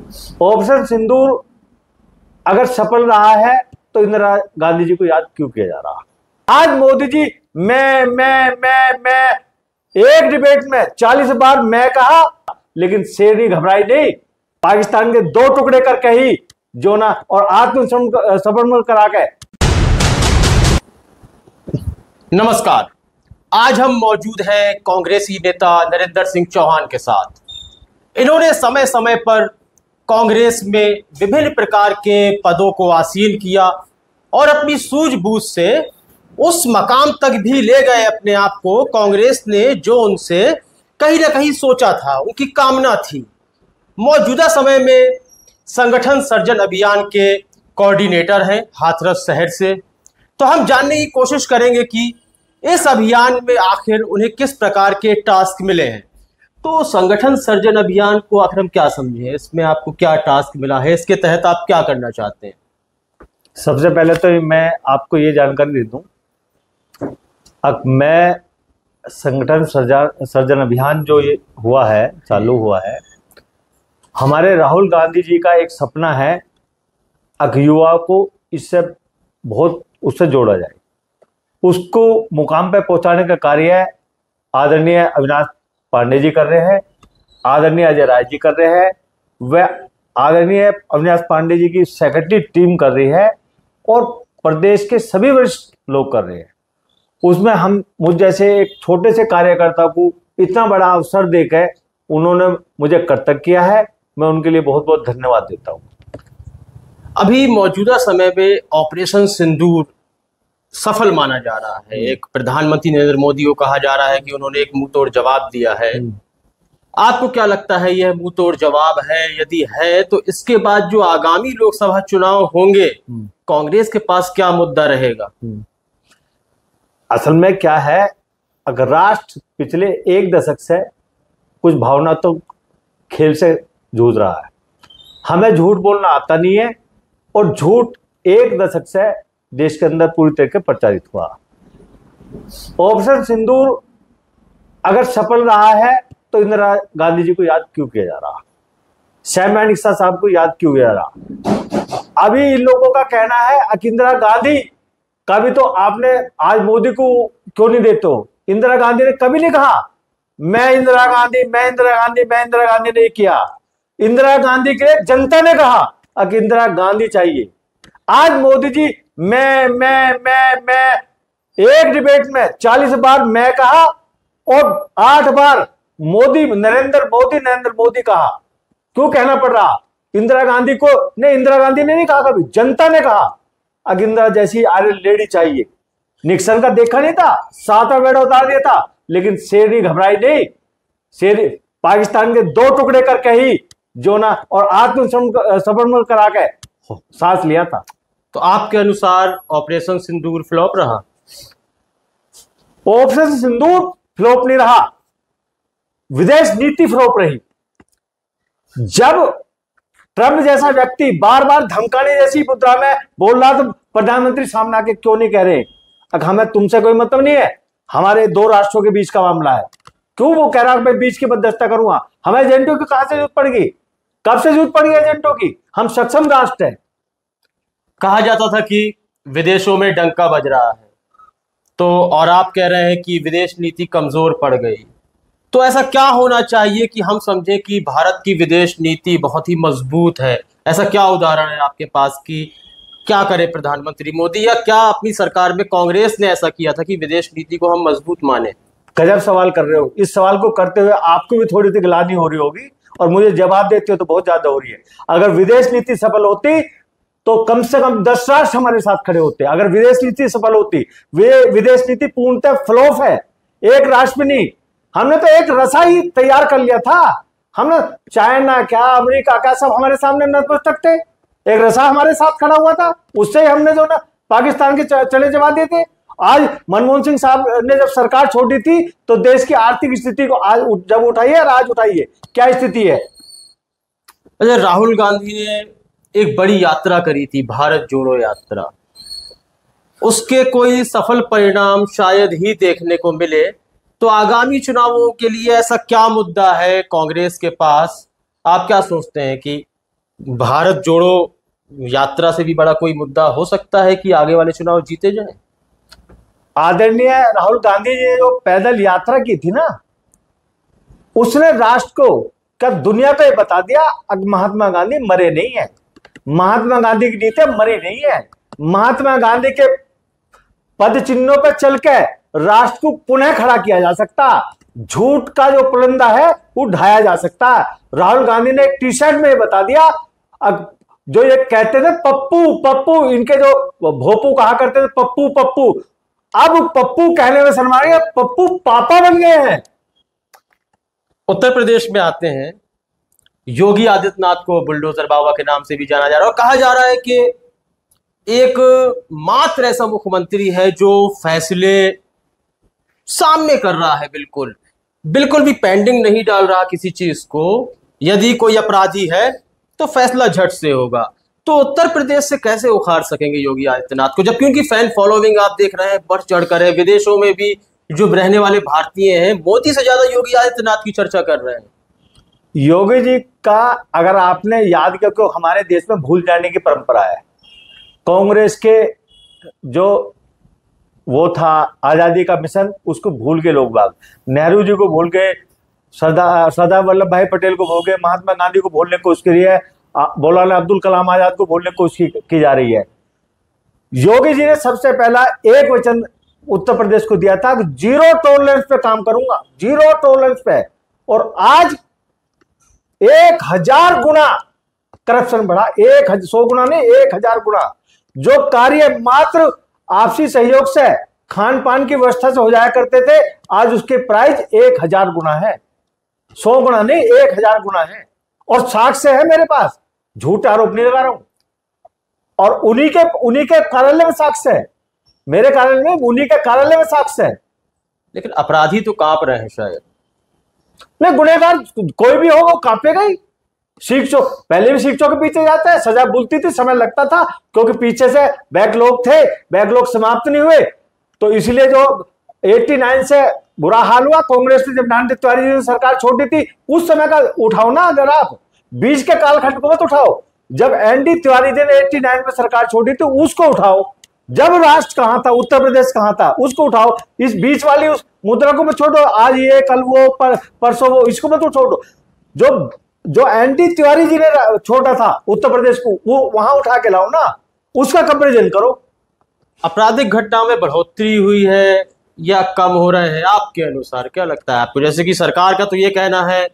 Operation सिंदूर अगर सफल रहा है तो इंदिरा गांधी जी को याद क्यों किया जा रहा? आज मोदी जी मैं एक डिबेट में 40 बार मैं कहा, लेकिन शेरनी घबराई नहीं। पाकिस्तान के दो टुकड़े करके ही जोना और आत्मसमर्पण करा के। नमस्कार, आज हम मौजूद हैं कांग्रेसी नेता नरेंद्र सिंह चौहान के साथ। इन्होंने समय समय पर कांग्रेस में विभिन्न प्रकार के पदों को आसीन किया और अपनी सूझबूझ से उस मकाम तक भी ले गए अपने आप को कांग्रेस ने जो उनसे कहीं ना कहीं सोचा था, उनकी कामना थी। मौजूदा समय में संगठन सर्जन अभियान के कोऑर्डिनेटर हैं हाथरस शहर से। तो हम जानने की कोशिश करेंगे कि इस अभियान में आखिर उन्हें किस प्रकार के टास्क मिले हैं। तो संगठन सर्जन अभियान को आखिर हम क्या समझें, इसमें आपको क्या टास्क मिला है, इसके तहत आप क्या करना चाहते हैं? सबसे पहले तो मैं आपको ये जानकारी दे दूं, अब मैं संगठन सर्जन अभियान जो ये हुआ है, चालू हुआ है, हमारे राहुल गांधी जी का एक सपना है युवा को इससे बहुत उससे जोड़ा जाए, उसको मुकाम पे पहुंचाने का कार्य आदरणीय अविनाश पांडे जी कर रहे हैं, आदरणीय अजय राय जी कर रहे हैं, वह आदरणीय अविनाश पांडे जी की सेक्रेटरी टीम कर रही है और प्रदेश के सभी वरिष्ठ लोग कर रहे हैं। उसमें हम मुझ जैसे एक छोटे से कार्यकर्ता को इतना बड़ा अवसर देकर उन्होंने मुझे कर्तव्य किया है, मैं उनके लिए बहुत बहुत धन्यवाद देता हूँ। अभी मौजूदा समय में ऑपरेशन सिंदूर सफल माना जा रहा है। एक प्रधानमंत्री नरेंद्र मोदी को कहा जा रहा है कि उन्होंने एक मुंह तोड़ जवाब दिया है। आपको क्या लगता है, यह मुंह तोड़ जवाब है? यदि है तो इसके बाद जो आगामी लोकसभा चुनाव होंगे, कांग्रेस के पास क्या मुद्दा रहेगा? असल में क्या है, अगर राष्ट्र पिछले एक दशक से कुछ भावनात्मक खेल से जूझ रहा है, हमें झूठ बोलना आता नहीं है और झूठ एक दशक से देश के अंदर पूरी तरीके प्रचारित हुआ। ऑपरेशन सिंदूर अगर सफल रहा है तो इंदिरा गांधी जी को याद क्यों किया जा रहा, सैम अनिसा साहब को याद क्यों किया जा रहा? अभी इन लोगों का कहना है कि इंदिरा गांधी का भी तो आपने आज मोदी को क्यों नहीं देते हो? इंदिरा गांधी ने कभी नहीं कहा मैं इंदिरा गांधी नहीं किया। इंदिरा गांधी के जनता ने कहा कि इंदिरा गांधी चाहिए। आज मोदी जी मैं एक डिबेट में 40 बार मैं कहा और 8 बार नरेंद्र मोदी कहा। क्यों कहना पड़ रहा? इंदिरा गांधी को नहीं, इंदिरा गांधी ने नहीं कहा, कभी जनता ने कहा कि इंदिरा जैसी आयरन लेडी चाहिए। निक्सन का देखा नहीं था, 7वां बेड़ा उतार दिया था, लेकिन शेरनी घबराई नहीं। शेर पाकिस्तान के दो टुकड़े करके ही जोना और आत्मसमर्पण करा के सांस लिया था। तो आपके अनुसार ऑपरेशन सिंदूर फ्लॉप रहा? ऑपरेशन सिंदूर फ्लॉप नहीं रहा, विदेश नीति फ्लॉप रही। जब ट्रंप जैसा व्यक्ति बार बार धमकाने जैसी मुद्रा में बोल रहा, तो प्रधानमंत्री सामने आके क्यों नहीं कह रहे हमें तुमसे कोई मतलब नहीं है, हमारे दो राष्ट्रों के बीच का मामला है? क्यों वो कह रहा है मैं बीच की मध्यस्थता करूंगा? हमें एजेंटों की कहां से जरूरत पड़ेगी? कब से जरूरत पड़ी एजेंटों की? हम सक्षम राष्ट्र हैं। कहा जाता था कि विदेशों में डंका बज रहा है, तो और आप कह रहे हैं कि विदेश नीति कमजोर पड़ गई। तो ऐसा क्या होना चाहिए कि हम समझें कि भारत की विदेश नीति बहुत ही मजबूत है? ऐसा क्या उदाहरण है आपके पास कि क्या करे प्रधानमंत्री मोदी, या क्या अपनी सरकार में कांग्रेस ने ऐसा किया था कि विदेश नीति को हम मजबूत माने? गजब सवाल कर रहे हो। इस सवाल को करते हुए आपको भी थोड़ी सी गिलानी हो रही होगी और मुझे जवाब देते हो तो बहुत ज्यादा हो रही है। अगर विदेश नीति सफल होती तो कम से कम 10 राष्ट्र हमारे साथ खड़े होते। अगर विदेश नीति सफल होती, वे विदेश नीति पूर्णतः फ्लॉप है, एक राष्ट्र में नहीं। हमने तो एक रसा ही तैयार कर लिया था। हमने चाइना क्या, अमेरिका क्या, सब हमारे सामने नतमस्तक थे। एक रसा हमारे साथ खड़ा हुआ था, उससे हमने जो ना पाकिस्तान के चले जवाब देते। आज मनमोहन सिंह साहब ने जब सरकार छोड़ दी थी तो देश की आर्थिक स्थिति को आज जब उठाइए और आज उठाइए, क्या स्थिति है? अच्छा, राहुल गांधी ने एक बड़ी यात्रा करी थी, भारत जोड़ो यात्रा। उसके कोई सफल परिणाम शायद ही देखने को मिले। तो आगामी चुनावों के लिए ऐसा क्या मुद्दा है कांग्रेस के पास? आप क्या सोचते हैं कि भारत जोड़ो यात्रा से भी बड़ा कोई मुद्दा हो सकता है कि आगे वाले चुनाव जीते जाएं? आदरणीय राहुल गांधी जी ने जो पैदल यात्रा की थी ना, उसने राष्ट्र को, क्या दुनिया को ये बता दिया अब महात्मा गांधी मरे नहीं है। महात्मा गांधी की नीति मरी नहीं है। महात्मा गांधी के पद चिन्हों पर चल के राष्ट्र को पुनः खड़ा किया जा सकता, झूठ का जो पुलंदा है वो ढाया जा सकता। राहुल गांधी ने एक टी शर्ट में बता दिया, जो ये कहते थे पप्पू पप्पू, इनके जो भोपू कहा करते थे पप्पू पप्पू, अब पप्पू कहने में शर्मा रहे हैं, पप्पू पापा बन गए हैं। उत्तर प्रदेश में आते हैं, योगी आदित्यनाथ को बुलडोजर बाबा के नाम से भी जाना जा रहा है और कहा जा रहा है कि एक मात्र ऐसा मुख्यमंत्री है जो फैसले सामने कर रहा है, बिल्कुल बिल्कुल भी पेंडिंग नहीं डाल रहा किसी चीज को। यदि कोई अपराधी है तो फैसला झट से होगा। तो उत्तर प्रदेश से कैसे उखाड़ सकेंगे योगी आदित्यनाथ को, जबकि उनकी फैन फॉलोइंग आप देख रहे हैं बढ़ चढ़कर है। विदेशों में भी जो रहने वाले भारतीय हैं मोदी से ज्यादा योगी आदित्यनाथ की चर्चा कर रहे हैं। योगी जी का अगर आपने याद किया, क्यों हमारे देश में भूल जाने की परंपरा है। कांग्रेस के जो वो था आजादी का मिशन, उसको भूल के लोग बाग, नेहरू जी को भूल गए, सरदार वल्लभ भाई पटेल को भूल गए, महात्मा गांधी को भूलने की कोशिश करी है, मौलाना अब्दुल कलाम आजाद को भूलने की कोशिश की जा रही है। योगी जी ने सबसे पहला एक वचन उत्तर प्रदेश को दिया था कि जीरो टॉलरेंस पे काम करूंगा, जीरो टॉलरेंस पे। और आज 1000 गुना करप्शन बढ़ा, 100 गुना नहीं, 1000 गुना। जो कार्य मात्र आपसी सहयोग से, खान पान की व्यवस्था से हो जाया करते थे, आज उसके प्राइस 1000 गुना है। 100 गुना नहीं, 1000 गुना है। और साक्ष्य है मेरे पास, झूठ आरोप नहीं लगा रहा हूं। और उन्हीं के कार्यालय में साक्ष्य है, मेरे कार्यालय में, उन्हीं के कार्यालय में साक्ष्य है। लेकिन अपराधी तो कांप रहे हैं शायद। नहीं, गुनहगार कोई भी हो वो कांपेगा ही। शिक्षकों पहले भी शिक्षकों के पीछे जाते हैं, सजा बुलती थी, समय लगता था, क्योंकि पीछे से बैकलॉग थे, बैकलॉग समाप्त नहीं हुए। तो इसलिए जो 89 से बुरा हाल हुआ, कांग्रेस ने जब नरेंद्र तिवारी जी ने सरकार छोड़ी थी, उस समय का उठाओ ना। अगर आप बीच के कालखंड को मत उठाओ, जब एनडी तिवारी जी ने 89 में सरकार छोड़ी थी उसको उठाओ। जब राष्ट्र कहां था, उत्तर प्रदेश कहां था, उसको उठाओ। इस बीच वाली उस मुद्रा को मत छोड़ो, आज ये कल वो परसों वो, इसको मत छोड़ो। जो एनडी तिवारी जी ने छोड़ा था उत्तर प्रदेश को, वो वहां उठा के लाओ ना, उसका कंपेरिजन करो। आपराधिक घटनाओं में बढ़ोतरी हुई है या कम हो रहे हैं, आपके अनुसार क्या लगता है आपको? जैसे कि सरकार का तो ये कहना है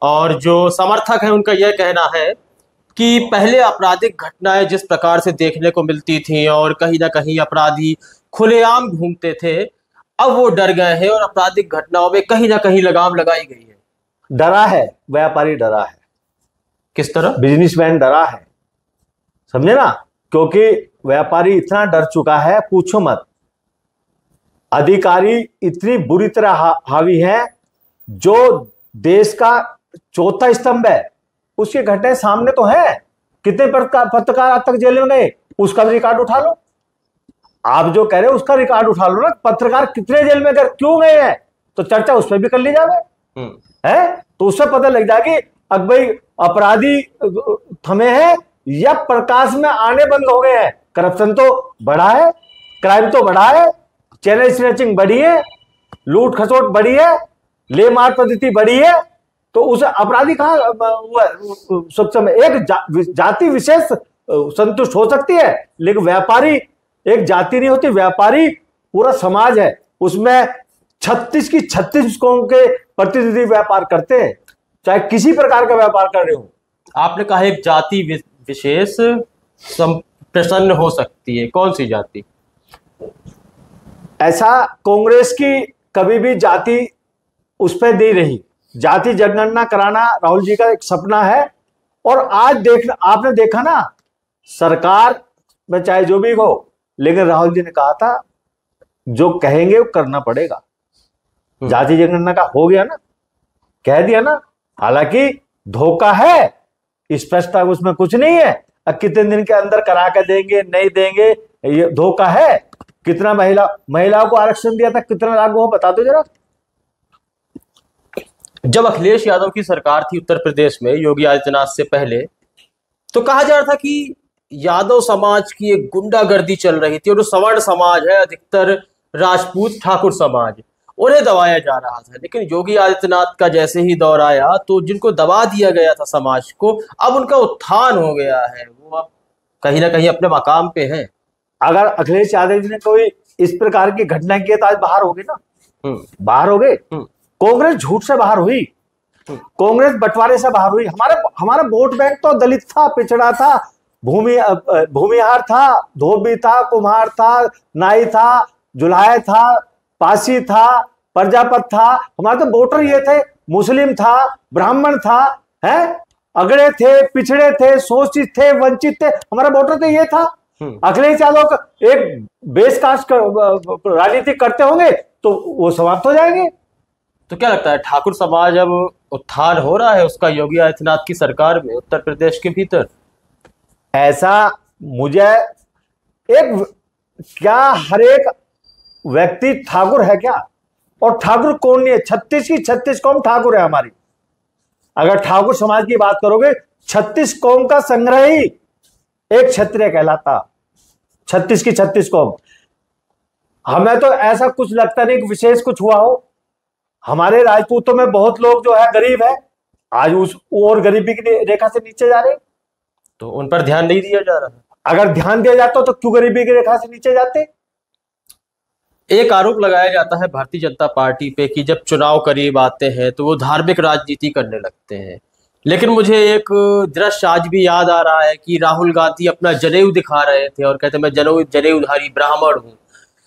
और जो समर्थक है उनका यह कहना है कि पहले आपराधिक घटनाएं जिस प्रकार से देखने को मिलती थी और कहीं ना कहीं अपराधी खुलेआम घूमते थे, अब वो डर गए हैं और आपराधिक घटनाओं में कहीं ना कहीं लगाम लगाई गई है। डरा है, व्यापारी डरा है। किस तरह? बिजनेसमैन डरा है, समझे ना, क्योंकि व्यापारी इतना डर चुका है, पूछो मत। अधिकारी इतनी बुरी तरह हावी है, जो देश का चौथा स्तंभ है, उसकी घटनाएं सामने तो है। कितने पत्रकार आज तक जेल में गए, उसका भी रिकॉर्ड उठा लो। आप जो कह रहे हो उसका रिकॉर्ड उठा लो ना, पत्रकार कितने जेल में गए, क्यों गए हैं, तो चर्चा उस पर भी कर ली जाए है, तो उससे पता लग जाएगी अब भाई अपराधी थमे हैं या प्रकाश में आने बंद हो गए हैं। करप्शन तो बढ़ा है, क्राइम तो बढ़ा है, चैनल स्नैचिंग बढ़ी है, लूट खसोट बढ़ी है, ले मार पद्धति बढ़ी है, तो उसे अपराधी कहां सक्षम है? एक जाति विशेष संतुष्ट हो सकती है, लेकिन व्यापारी एक जाति नहीं होती, व्यापारी पूरा समाज है। उसमें 36 की 36 कौम के प्रतिनिधि व्यापार करते हैं, चाहे किसी प्रकार का व्यापार कर रहे हो। आपने कहा एक जाति विशेष प्रसन्न हो सकती है, कौन सी जाति? ऐसा कांग्रेस की कभी भी जाति उस पर नहीं रही। जाति जनगणना कराना राहुल जी का एक सपना है। और आज आपने देखा ना, सरकार में चाहे जो भी हो, लेकिन राहुल जी ने कहा था जो कहेंगे वो करना पड़ेगा। जाति जनगणना का हो गया ना, कह दिया ना, हालांकि धोखा है, स्पष्टता उसमें कुछ नहीं है। अब कितने दिन के अंदर करा के देंगे नहीं देंगे, ये धोखा है। कितना महिलाओं को आरक्षण दिया था, कितना लागू हो, बता दो जरा। जब अखिलेश यादव की सरकार थी उत्तर प्रदेश में योगी आदित्यनाथ से पहले, तो कहा जा रहा था कि यादव समाज की एक गुंडागर्दी चल रही थी और जो सवर्ण समाज है, अधिकतर राजपूत ठाकुर समाज, उन्हें दबाया जा रहा था। लेकिन योगी आदित्यनाथ का जैसे ही दौर आया तो जिनको दबा दिया गया था समाज को, अब उनका उत्थान हो गया है, वो अब कहीं ना कहीं अपने मकाम पे हैं। अगर अखिलेश यादव जी ने कोई इस प्रकार की घटना की है तो आज बाहर हो गए ना, बाहर हो गए। कांग्रेस झूठ से बाहर हुई, कांग्रेस बंटवारे से बाहर हुई। हमारा वोट बैंक तो दलित था, पिछड़ा था, भूमिहार था, धोबी था, कुम्हार था, नाई था, जुलाहे था, पासी था, प्रजापत था। हमारे तो वोटर ये थे, मुस्लिम था, ब्राह्मण था, है, अगड़े थे, पिछड़े थे, शोषित थे, वंचित थे, हमारा वोटर तो ये था। अखिलेश यादव एक बेस कास्ट राजनीति करते होंगे तो वो समाप्त हो जाएंगे। तो क्या लगता है, ठाकुर समाज अब उत्थान हो रहा है उसका योगी आदित्यनाथ की सरकार में, उत्तर प्रदेश के भीतर? ऐसा मुझे क्या हर एक व्यक्ति ठाकुर है क्या? और ठाकुर कौन नहीं है? 36 की 36 कौम ठाकुर है हमारी। अगर ठाकुर समाज की बात करोगे, 36 कौम का संग्रह ही एक क्षत्रिय कहलाता। 36 की 36 कौम। हमें तो ऐसा कुछ लगता नहीं कि विशेष कुछ हुआ हो। हमारे राजपूतों में बहुत लोग जो है गरीब है, आज उस और गरीबी की रेखा से नीचे जा रहे, तो उन पर ध्यान नहीं दिया जा रहा। अगर ध्यान दिया जाता तो क्यों गरीबी की रेखा से नीचे जाते? एक आरोप लगाया जाता है भारतीय जनता पार्टी पे कि जब चुनाव करीब आते हैं तो वो धार्मिक राजनीति करने लगते हैं। लेकिन मुझे एक दृश्य आज भी याद आ रहा है कि राहुल गांधी अपना जनेऊ दिखा रहे थे और कहते मैं जनेऊधारी ब्राह्मण हूं।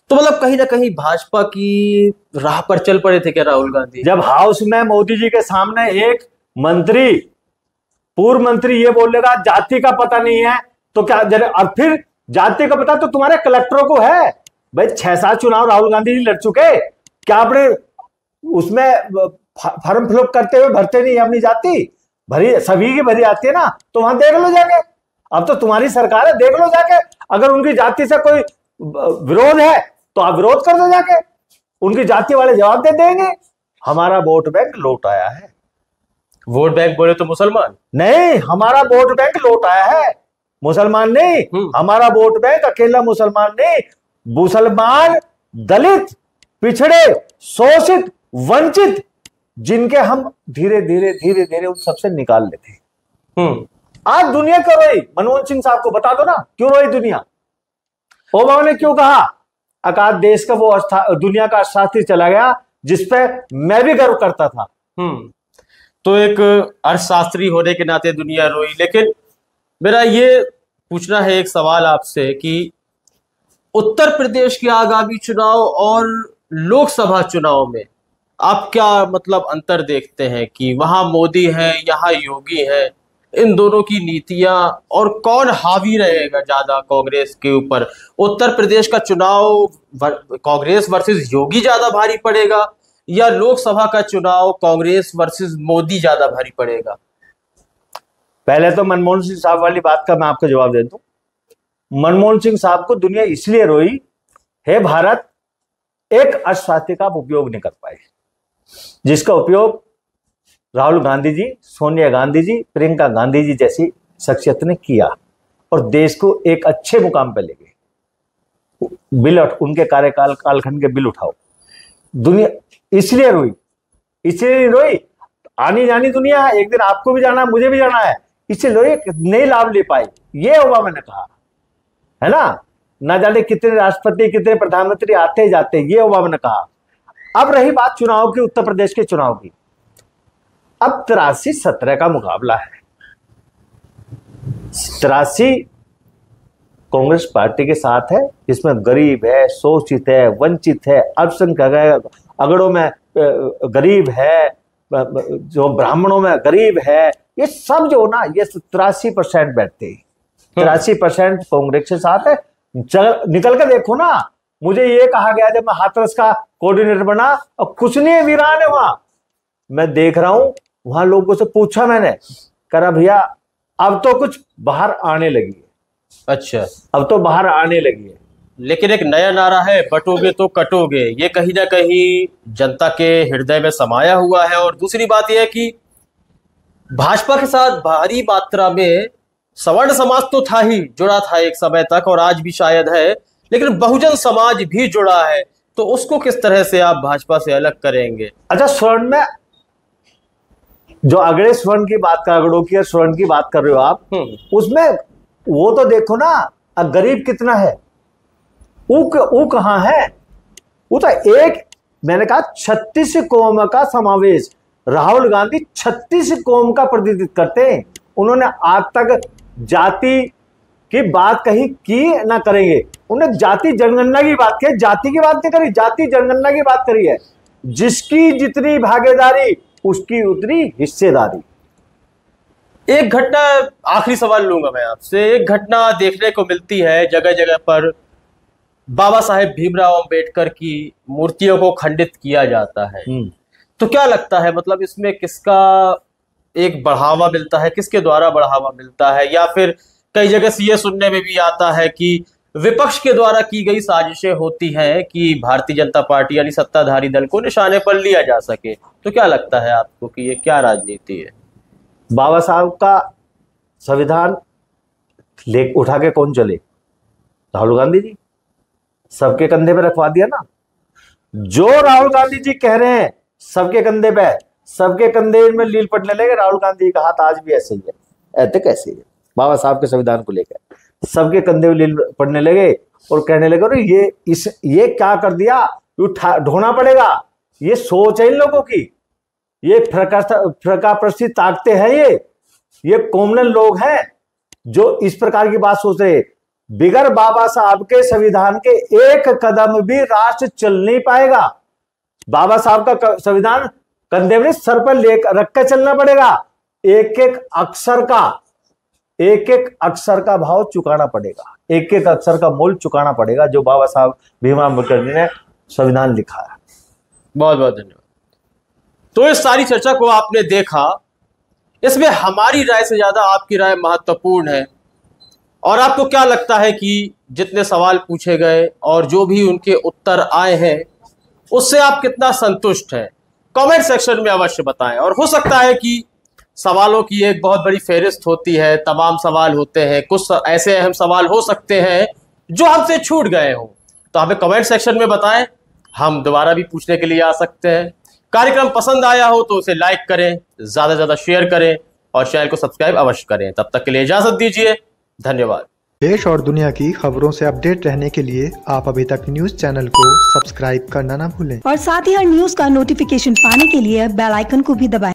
तो मतलब कहीं ना कहीं भाजपा की राह पर चल पड़े थे क्या राहुल गांधी? जब हाउस में मोदी जी के सामने एक मंत्री, पूर्व मंत्री ये बोलेगा जाति का पता नहीं है तो क्या, और फिर जाति का पता तो तुम्हारे कलेक्टरों को है। भाई 6-7 चुनाव राहुल गांधी जी लड़ चुके, क्या आपने उसमें फॉर्म फिलअप करते हुए भरते नहीं अपनी जाति? भरी सभी की भरी आती है ना, तो वहां देख लो जाके। अब तो तुम्हारी सरकार है, देख लो जाके। अगर उनकी जाति से कोई विरोध है तो आप विरोध कर दो जाके, उनकी जाति वाले जवाब दे देंगे। हमारा वोट बैंक लौट आया है। वोट बैंक बोले तो मुसलमान नहीं, हमारा वोट बैंक लौट आया है, मुसलमान नहीं। हमारा वोट बैंक अकेला मुसलमान नहीं, मुसलमान, दलित, पिछड़े, शोषित, वंचित, जिनके हम धीरे धीरे धीरे धीरे उन सबसे निकाल लेते। आज दुनिया क्यों रोई? मनमोहन सिंह साहब को बता दो ना, क्यों रोई दुनिया? ओबामा ने क्यों कहा अकाध देश का वो दुनिया का अर्थशास्त्री चला गया जिसपे मैं भी गर्व करता था। तो एक अर्थशास्त्री होने के नाते दुनिया रोई। लेकिन मेरा ये पूछना है एक सवाल आपसे कि उत्तर प्रदेश के आगामी चुनाव और लोकसभा चुनाव में आप क्या मतलब अंतर देखते हैं कि वहां मोदी है, यहाँ योगी है, इन दोनों की नीतियां, और कौन हावी रहेगा ज्यादा कांग्रेस के ऊपर? उत्तर प्रदेश का चुनाव कांग्रेस वर्सेस योगी ज्यादा भारी पड़ेगा या लोकसभा का चुनाव कांग्रेस वर्सेस मोदी ज्यादा भारी पड़ेगा? पहले तो मनमोहन सिंह साहब वाली बात का मैं आपको जवाब दे दूं। मनमोहन सिंह साहब को दुनिया इसलिए रोई है, भारत एक अर्थशास्त्री का उपयोग नहीं कर पाए, जिसका उपयोग राहुल गांधी जी, सोनिया गांधी जी, प्रियंका गांधी जी जैसी शख्सियत ने किया और देश को एक अच्छे मुकाम पर ले गए। बिल उनके कार्यकाल कालखंड के बिल उठाओ। दुनिया इसलिए रोई, इसलिए रोई। आनी जानी दुनिया है, एक दिन आपको भी जाना है, मुझे भी जाना है, इसलिए रोई, नहीं लाभ ले पाई। ये ओबामा ने कहा है ना जाने कितने राष्ट्रपति, कितने प्रधानमंत्री आते जाते, ये ओबामा ने कहा। अब रही बात चुनाव की, उत्तर प्रदेश के चुनाव की। अब 83-17 का मुकाबला है। 83 कांग्रेस पार्टी के साथ है, जिसमें गरीब है, शोषित है, वंचित है, अल्पसंख्यक है, अगड़ों में गरीब है, जो ब्राह्मणों में गरीब है, ये सब जो ना, ये 83% बैठते हैं। 83% कांग्रेस के साथ है। निकल कर देखो ना, मुझे ये कहा गया जब मैं हाथरस का कोऑर्डिनेटर बना, और कुछ नहीं वीरान है वहां। मैं देख रहा हूं, वहां लोगों से पूछा मैंने, कहा भैया अब तो कुछ बाहर आने लगी है। अच्छा, अब तो बाहर आने लगी है। लेकिन एक नया नारा है, बटोगे तो कटोगे, ये कहीं ना कहीं जनता के हृदय में समाया हुआ है। और दूसरी बात यह है कि भाजपा के साथ भारी मात्रा में सवर्ण समाज तो था ही, जुड़ा था एक समय तक और आज भी शायद है, लेकिन बहुजन समाज भी जुड़ा है, तो उसको किस तरह से आप भाजपा से अलग करेंगे? अच्छा, स्वर्ण में जो अगड़े स्वर्ण की बात कर, अगड़ों की स्वर्ण की बात कर रहे हो आप, उसमें वो तो देखो ना, गरीब कितना है, वो कहां है? वो तो एक, मैंने कहा 36 कौम का समावेश, राहुल गांधी 36 कौम का प्रतिनिधित्व करते हैं। उन्होंने आज तक जाति की बात कहीं की ना करेंगे, उन्होंने जाति जनगणना की बात की, जाति की बात नहीं करी, जाति जनगणना की बात करी है। जिसकी जितनी भागीदारी उसकी उतनी हिस्सेदारी। एक घटना, आखिरी सवाल लूंगा मैं आपसे, एक घटना देखने को मिलती है जगह जगह पर, बाबा साहेब भीमराव अंबेडकर की मूर्तियों को खंडित किया जाता है। तो क्या लगता है, मतलब इसमें किसका एक बढ़ावा मिलता है, किसके द्वारा बढ़ावा मिलता है, या फिर कई जगह से ये सुनने में भी आता है कि विपक्ष के द्वारा की गई साजिशें होती हैं कि भारतीय जनता पार्टी यानी सत्ताधारी दल को निशाने पर लिया जा सके? तो क्या लगता है आपको कि ये क्या राजनीति है? बाबा साहब का संविधान ले उठा के कौन चले? राहुल गांधी जी। सबके कंधे पे रखवा दिया ना, जो राहुल गांधी जी कह रहे हैं सबके कंधे पे, सबके कंधे में लील पड़ने लगे। राहुल गांधी जी का हाथ आज भी ऐसे ही है, ऐसे कैसे ही है, बाबा साहब के संविधान को लेकर सबके कंधे में लील पड़ने लगे और कहने लगे अरे ये क्या कर दिया, ढोना पड़ेगा। ये सोच है इन लोगों की, ये प्रकाप्रस्ती ताकते हैं, ये कॉमनल लोग हैं जो इस प्रकार की बात सोच रहे। बिगर बाबा साहब के संविधान के एक कदम भी राष्ट्र चल नहीं पाएगा। बाबा साहब का संविधान कंधे में सर पर लेकर रख कर चलना पड़ेगा। एक एक अक्षर का भाव चुकाना पड़ेगा, एक एक अक्षर का मूल्य चुकाना पड़ेगा जो बाबा साहब भीमराव अम्बेडकर जी ने संविधान लिखा है। बहुत बहुत धन्यवाद। तो इस सारी चर्चा को आपने देखा, इसमें हमारी राय से ज्यादा आपकी राय महत्वपूर्ण है। और आपको क्या लगता है कि जितने सवाल पूछे गए और जो भी उनके उत्तर आए हैं उससे आप कितना संतुष्ट हैं? कमेंट सेक्शन में अवश्य बताएं। और हो सकता है कि सवालों की एक बहुत बड़ी फेहरिस्त होती है, तमाम सवाल होते हैं, कुछ ऐसे अहम सवाल हो सकते हैं जो हमसे छूट गए हों, तो हमें कमेंट सेक्शन में बताएं, हम दोबारा भी पूछने के लिए आ सकते हैं। कार्यक्रम पसंद आया हो तो उसे लाइक करें, ज्यादा से ज्यादा शेयर करें और चैनल को सब्सक्राइब अवश्य करें। तब तक के लिए इजाजत दीजिए, धन्यवाद। देश और दुनिया की खबरों से अपडेट रहने के लिए आप अभी तक न्यूज चैनल को सब्सक्राइब करना ना भूलें और साथ ही हर न्यूज का नोटिफिकेशन पाने के लिए बेल आइकन को भी दबाएं।